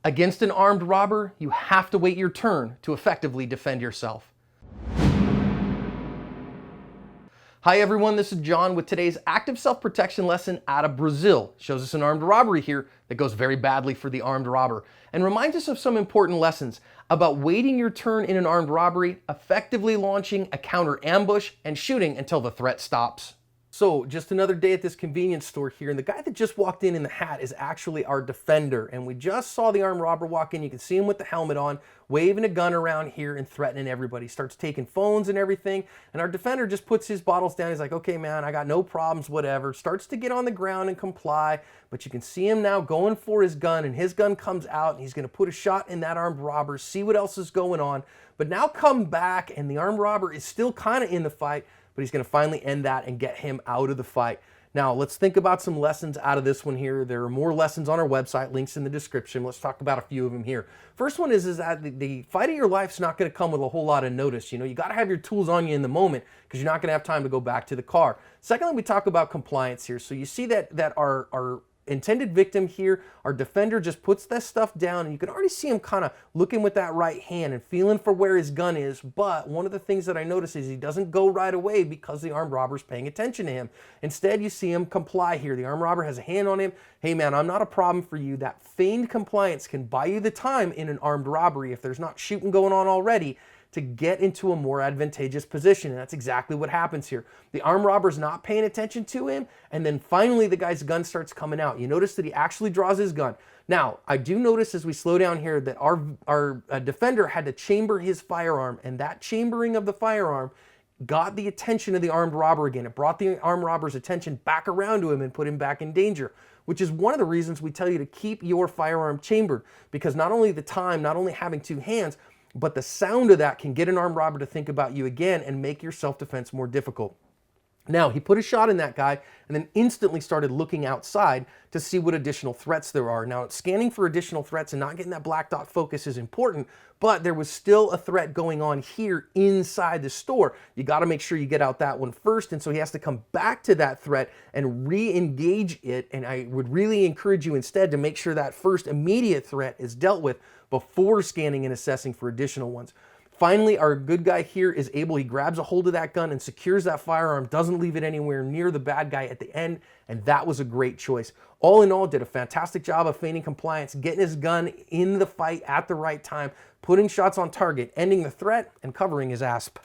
Against an armed robber, you have to wait your turn to effectively defend yourself. Hi everyone, this is John with today's active self-protection lesson out of Brazil. It shows us an armed robbery here that goes very badly for the armed robber and reminds us of some important lessons about waiting your turn in an armed robbery, effectively launching a counter ambush, and shooting until the threat stops. So just another day at this convenience store here, and the guy that just walked in the hat is actually our defender, and we just saw the armed robber walk in. You can see him with the helmet on, waving a gun around here and threatening everybody. Starts taking phones and everything, and our defender just puts his bottles down. He's like, okay man, I got no problems, whatever. Starts to get on the ground and comply, but you can see him now going for his gun, and his gun comes out, and he's gonna put a shot in that armed robber, see what else is going on, but now come back, and the armed robber is still kind of in the fight, but he's going to finally end that and get him out of the fight. Now, let's think about some lessons out of this one here. There are more lessons on our website, links in the description. Let's talk about a few of them here. First one is that the fight of your life's not going to come with a whole lot of notice. You know, you got to have your tools on you in the moment because you're not going to have time to go back to the car. Secondly, we talk about compliance here. So you see that our intended victim here, our defender just puts that stuff down, and you can already see him kind of looking with that right hand and feeling for where his gun is. But one of the things that I notice is he doesn't go right away because the armed robber's paying attention to him. Instead, you see him comply here. The armed robber has a hand on him. Hey man, I'm not a problem for you. That feigned compliance can buy you the time in an armed robbery if there's not shooting going on already, to get into a more advantageous position. And that's exactly what happens here. The armed robber's not paying attention to him, and then finally the guy's gun starts coming out. You notice that he actually draws his gun. Now, I do notice as we slow down here that our defender had to chamber his firearm, and that chambering of the firearm got the attention of the armed robber again. It brought the armed robber's attention back around to him and put him back in danger, which is one of the reasons we tell you to keep your firearm chambered, because not only the time, not only having two hands, but the sound of that can get an armed robber to think about you again and make your self-defense more difficult. Now, he put a shot in that guy and then instantly started looking outside to see what additional threats there are. Now, scanning for additional threats and not getting that black dot focus is important, but there was still a threat going on here inside the store. You got to make sure you get out that one first, and so he has to come back to that threat and re-engage it, and I would really encourage you instead to make sure that first immediate threat is dealt with before scanning and assessing for additional ones. Finally, our good guy here is able, he grabs a hold of that gun and secures that firearm, doesn't leave it anywhere near the bad guy at the end, and that was a great choice. All in all, did a fantastic job of feigning compliance, getting his gun in the fight at the right time, putting shots on target, ending the threat, and covering his asp.